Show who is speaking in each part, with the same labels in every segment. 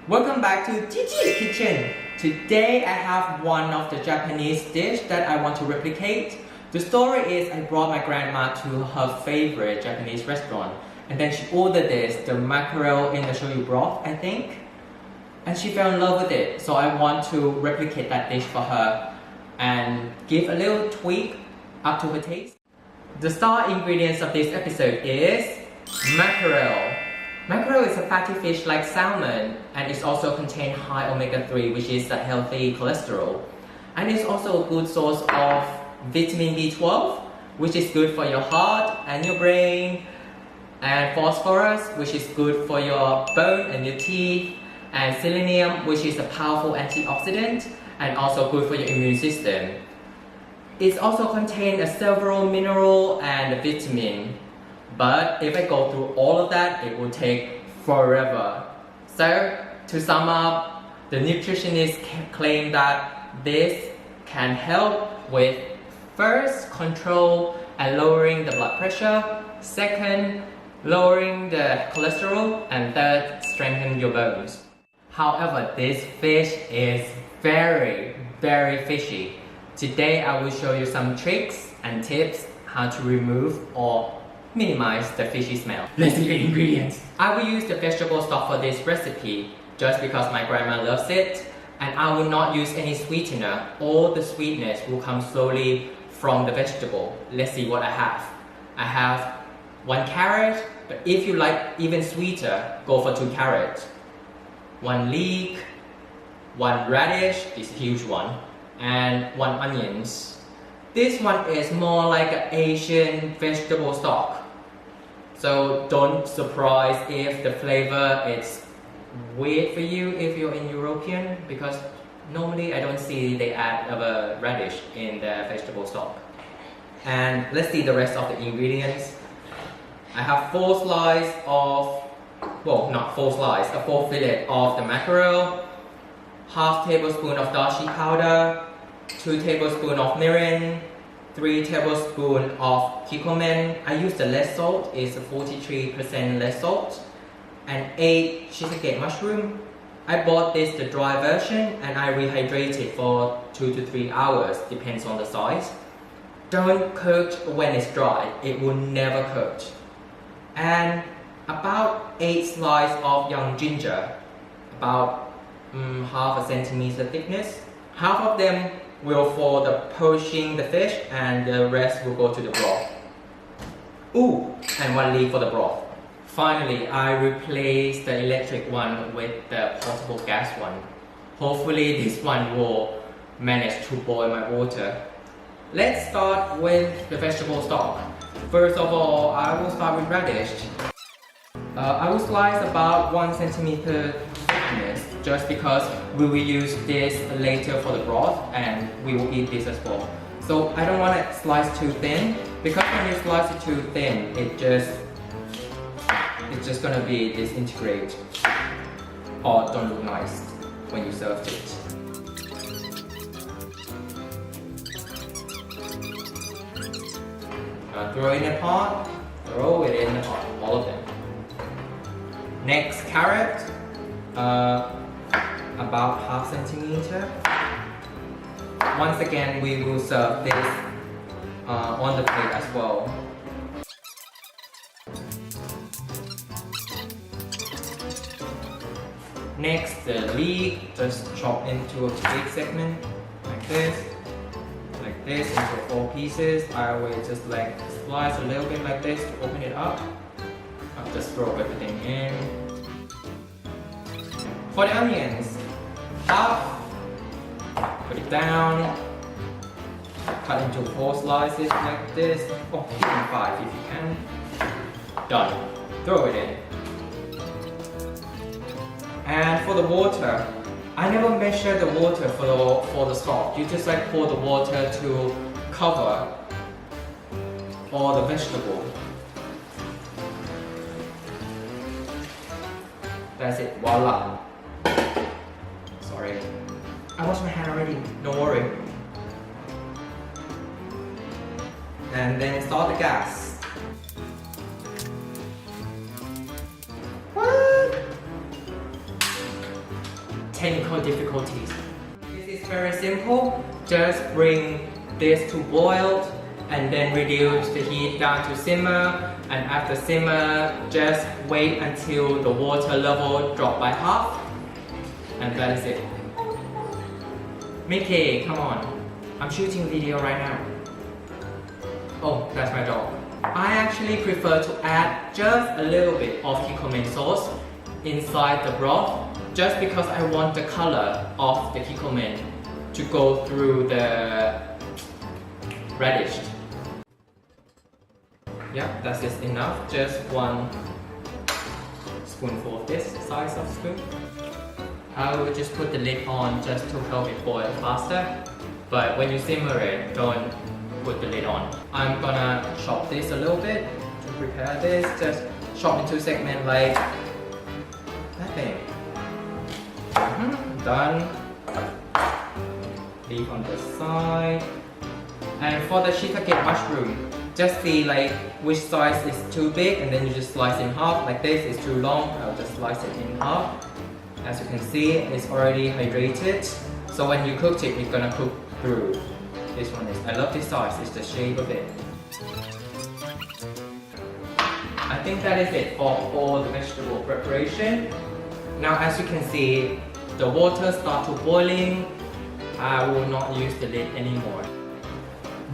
Speaker 1: Welcome back to TG Kitchen. Today I have one of the Japanese dish that I want to replicate. The story is I brought my grandma to her favorite Japanese restaurant and then she ordered this, the mackerel in the shoyu broth, I think. And she fell in love with it, so I want to replicate that dish for her and give a little tweak up to her taste. The star ingredients of this episode is mackerel. Mackerel is a fatty fish like salmon and it also contains high omega-3, which is a healthy cholesterol. And it's also a good source of vitamin B12, which is good for your heart and your brain. And phosphorus, which is good for your bone and your teeth. And selenium, which is a powerful antioxidant and also good for your immune system. It also contains several mineral and vitamin. But if I go through all of that, it will take forever. So, to sum up, the nutritionists claim that this can help with first, control and lowering the blood pressure, second, lowering the cholesterol, and third, strengthen your bones. However, this fish is very fishy. Today I will show you some tricks and tips how to remove or minimize the fishy smell. Let's see the ingredients. I will use the vegetable stock for this recipe just because my grandma loves it, and I will not use any sweetener. All the sweetness will come slowly from the vegetable. Let's see what I have. I have 1 carrot, but if you like even sweeter, go for 2 carrots. 1 leek, 1 radish, this huge one, and 1 onions. This one is more like an Asian vegetable stock. So don't surprise if the flavor is weird for you if you're in European, because normally I don't see they add a radish in the vegetable stock. And let's see the rest of the ingredients. I have 4 slices of, well, not 4 slices, a 4 fillet of the mackerel, half tablespoon of dashi powder, 2 tablespoons of mirin, 3 tablespoons of Kikkoman. I use the less salt, it's 43% less salt, and 8 Shitake mushroom. I bought this the dry version and I rehydrate it for 2 to 3 hours, depends on the size. Don't cook when it's dry, it will never cook. And about 8 slices of young ginger, about half a centimeter thickness. Half of them will for the poaching the fish and the rest will go to the broth. Ooh, and 1 leaf for the broth. Finally, I replaced the electric one with the portable gas one. Hopefully this one will manage to boil my water. Let's start with the vegetable stock. First of all, I will start with radish. I will slice about 1 centimeter thickness just because we will use this later for the broth and we will eat this as well. So I don't want to slice too thin, because when you slice it too thin, it's just gonna be disintegrate or don't look nice when you serve it. Throw it in a pot, throw it in the pot, all of them. Next, carrot, about half centimeter. Once again, we will serve this on the plate as well. Next, the leek, just chop into a big segment like this into 4 pieces. I always just like slice a little bit like this to open it up. I'll just throw everything in. For the onions, half, put it down, cut into 4 slices like this, or even 5 if you can. Done. Throw it in. And for the water, I never measure the water for the stock. You just like pour the water to cover all the vegetable. That's it, voila. Sorry. I washed my hand already, don't worry. And then start the gas. What? technical difficulties. This is very simple. Just bring this to boil and then reduce the heat down to simmer, and after simmer just wait until the water level drop by half, and that is it. Mickey, come on, I'm shooting a video right now. Oh, that's my dog. I actually prefer to add just a little bit of Kikkoman sauce inside the broth, just because I want the color of the Kikkoman to go through the radish. Yeah, that's just enough. Just 1 spoonful of this size of spoon. I will just put the lid on just to help it boil faster. But when you simmer it, don't put the lid on. I'm gonna chop this a little bit to prepare this. Just chop into segments like that thing. Done. Leave on the side. And for the Shitake mushroom, just see like which size is too big, and then you just slice in half. Like this is too long, I'll just slice it in half. As you can see, it's already hydrated, so when you cook it, it's gonna cook through. This one is, I love this size, it's the shape of it. I think that is it for all the vegetable preparation. Now as you can see, the water starts to boiling. I will not use the lid anymore.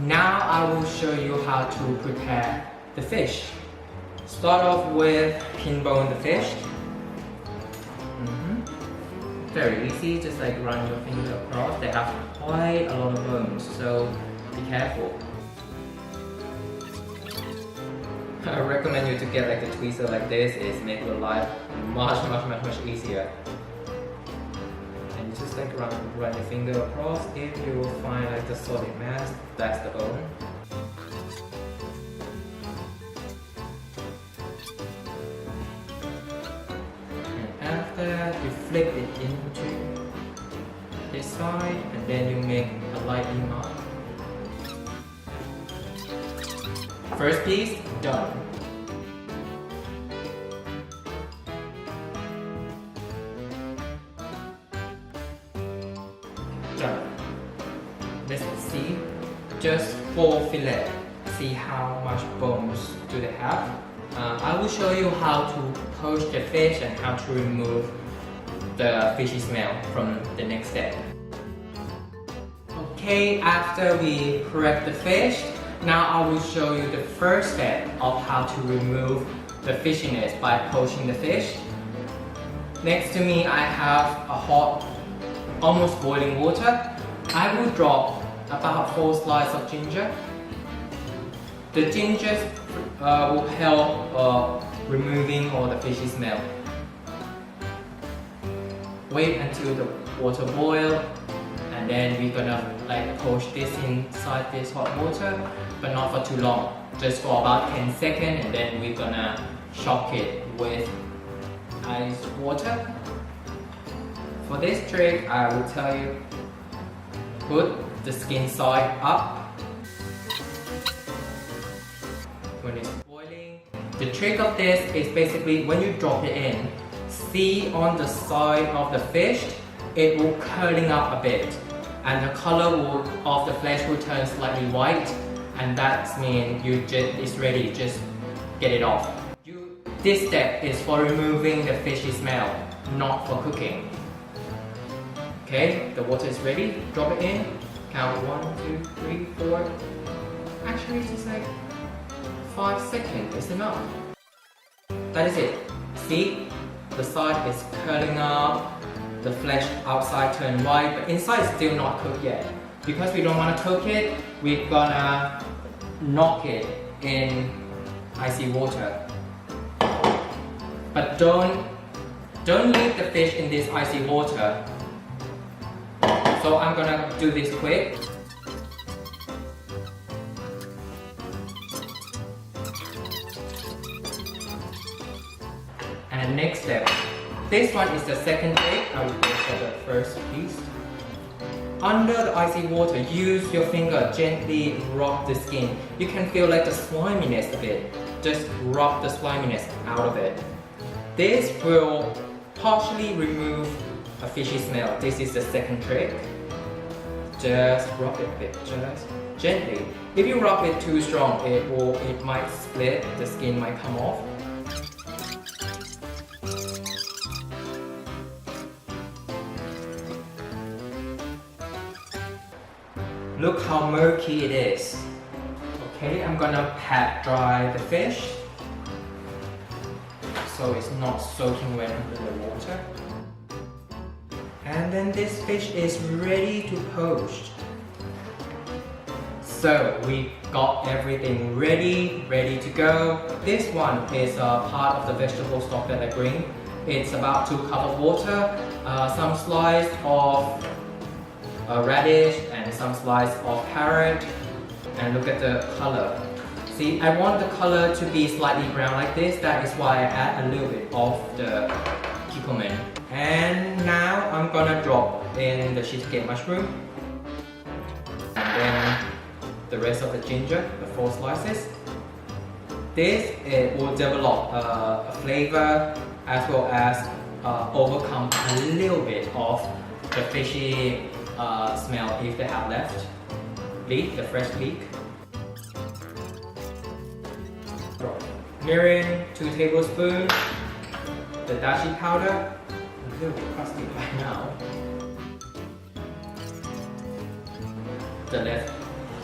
Speaker 1: Now I will show you how to prepare the fish. Start off with pin bone the fish. Very easy, just like run your finger across. They have quite a lot of bones, so be careful. I recommend you to get like a tweezer like this. It makes your life much easier. And you just like run your finger across. If you find like the solid mass, that's the bone. After that, you flip it into this side, and then you make a light mark. First piece done. Done. Let's see. Just for fillet, see how much bones do they have. I will show you how to poach the fish and how to remove the fishy smell from the next step. Okay, after we prep the fish, now I will show you the first step of how to remove the fishiness by poaching the fish. Next to me, I have a hot, almost boiling water. I will drop about 4 slices of ginger. The ginger will help removing all the fishy smell. Wait until the water boils, and then we're gonna like poach this inside this hot water, but not for too long. Just for about 10 seconds, and then we're gonna shock it with ice water. For this trick, I will tell you, put the skin side up. When it's boiling, the trick of this is basically when you drop it in, see on the side of the fish, it will curling up a bit, and the color of the flesh will turn slightly white, and that means it's ready. Just get it off. This step is for removing the fishy smell, not for cooking. Okay, the water is ready. Drop it in. Count 1, 2, 3, 4. Actually, it's just like 5 seconds is enough. That is it. See, the side is curling up, the flesh outside turn white, but inside is still not cooked yet. Because we don't want to cook it, we're gonna knock it in icy water. But don't leave the fish in this icy water. So I'm gonna do this quick. And next step, this one is the second trick. I will go for the first piece. Under the icy water, use your finger, gently rub the skin. You can feel like the sliminess of it. Just rub the sliminess out of it. This will partially remove a fishy smell. This is the second trick. Just rub it a bit, just gently. If you rub it too strong, it might split, the skin might come off. Look how murky it is. Okay, I'm gonna pat dry the fish so it's not soaking wet under the water. And then this fish is ready to poach. So we got everything ready to go. This one is a part of the vegetable stock that I bring. It's about 2 cups of water, some slice of radish and some slice of carrot. And look at the color. See, I want the color to be slightly brown like this. That is why I add a little bit of the Kikkoman. And now I'm gonna drop in the Shitake mushroom. And then the rest of the ginger, the 4 slices. This will develop a flavor as well as overcome a little bit of the fishy smell if they have left. Leek, the fresh leek. Mirin, 2 tablespoons. The dashi powder, a little bit crusty right now. The left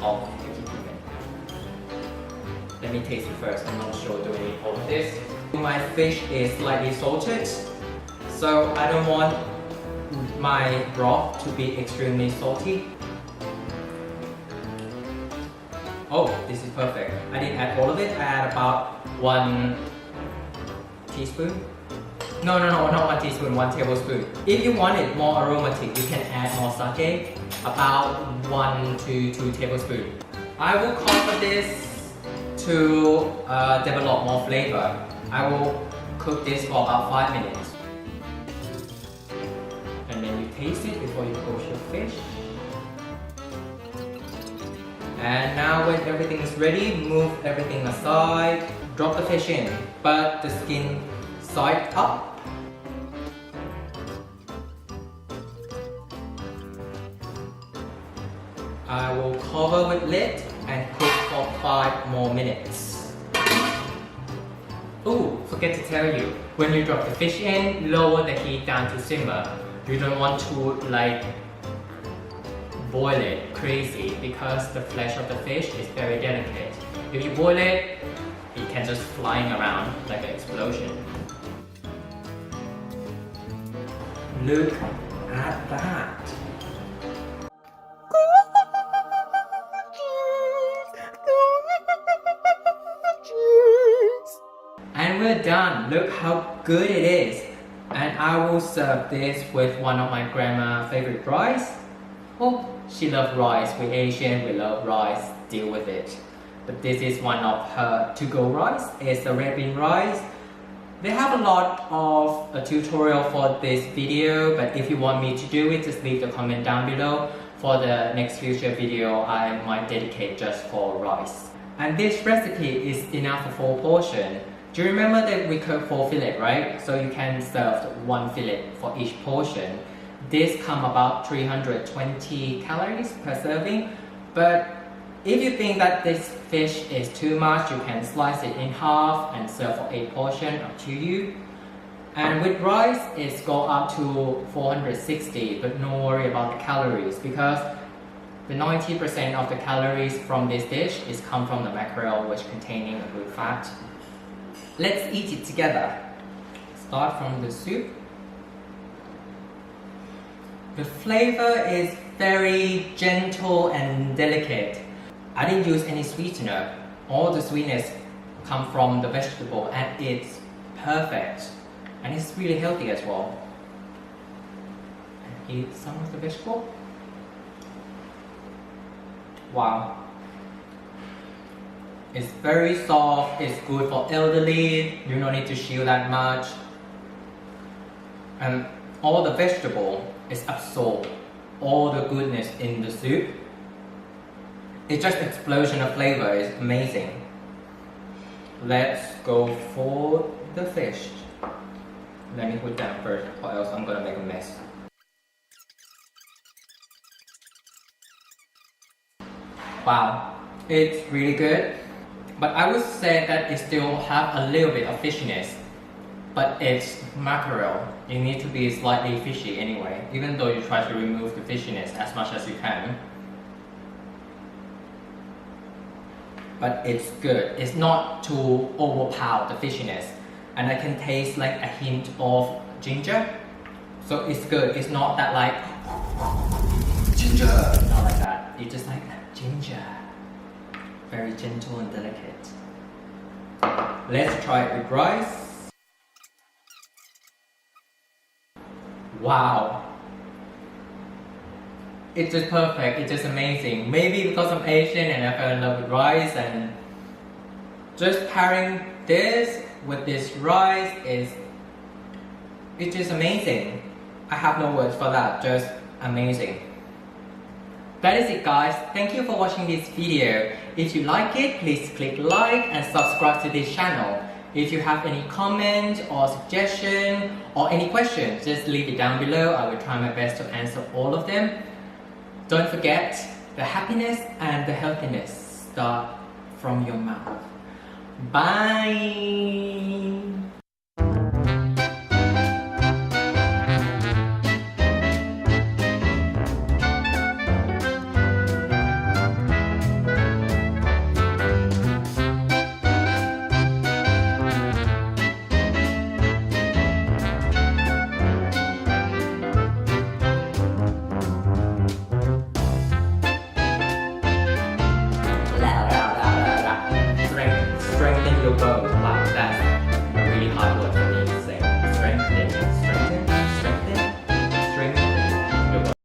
Speaker 1: of the Kikkoman. Let me taste it first. I'm not sure doing all of this. My fish is slightly salted, so I don't want my broth to be extremely salty. Oh, this is perfect. I didn't add all of it. I add about 1 teaspoon. No, not 1 teaspoon, 1 tablespoon. If you want it more aromatic, you can add more sake, about 1 to 2 tablespoons. I will cover this to develop more flavor. I will cook this for about 5 minutes. And then you taste it before you poach your fish. And now when everything is ready, move everything aside. Drop the fish in, but the skin side up. I will cover with lid and cook for 5 more minutes. Oh, forget to tell you, when you drop the fish in, lower the heat down to simmer. You don't want to boil it crazy because the flesh of the fish is very delicate. If you boil it, it can just flying around like an explosion. Look at that. And we're done. Look how good it is. And I will serve this with one of my grandma's favorite rice. Oh, she loves rice. We Asian, we love rice. Deal with it. But this is one of her to-go rice. It's the red bean rice. They have a lot of a tutorial for this video, but if you want me to do it, just leave the comment down below. For the next future video, I might dedicate just for rice. And this recipe is enough for 4 portions. Do you remember that we cooked 4 fillet, right? So you can serve 1 fillet for each portion. This comes about 320 calories per serving. But if you think that this fish is too much, you can slice it in half and serve for 8 portions, up to you. And with rice, it's go up to 460, but no worry about the calories because the 90% of the calories from this dish is come from the mackerel, which containing a good fat. Let's eat it together. Start from the soup. The flavor is very gentle and delicate. I didn't use any sweetener. All the sweetness come from the vegetable and it's perfect. And it's really healthy as well. And eat some of the vegetable. Wow. It's very soft, it's good for elderly, you don't need to chew that much. And all the vegetable is absorbed, all the goodness in the soup. It's just explosion of flavor, it's amazing. Let's go for the fish. Let me put that first or else I'm gonna make a mess. Wow, it's really good. But I would say that it still have a little bit of fishiness. But it's mackerel. You need to be slightly fishy anyway, even though you try to remove the fishiness as much as you can. But it's good. It's not to overpower the fishiness. And I can taste like a hint of ginger. So it's good. It's not that like ginger. Not like that. It's just like ginger. Very gentle and delicate. Let's try it with rice. Wow. It's just perfect. It's just amazing. Maybe because I'm Asian and I fell in love with rice, and just pairing this with this rice is it's just amazing. I have no words for that. Just amazing. That is it, guys. Thank you for watching this video. If you like it, please click like and subscribe to this channel. If you have any comments or suggestion or any questions, just leave it down below. I will try my best to answer all of them. Don't forget, the happiness and the healthiness start from your mouth. Bye! Strengthen your bones. Wow, that's a really hard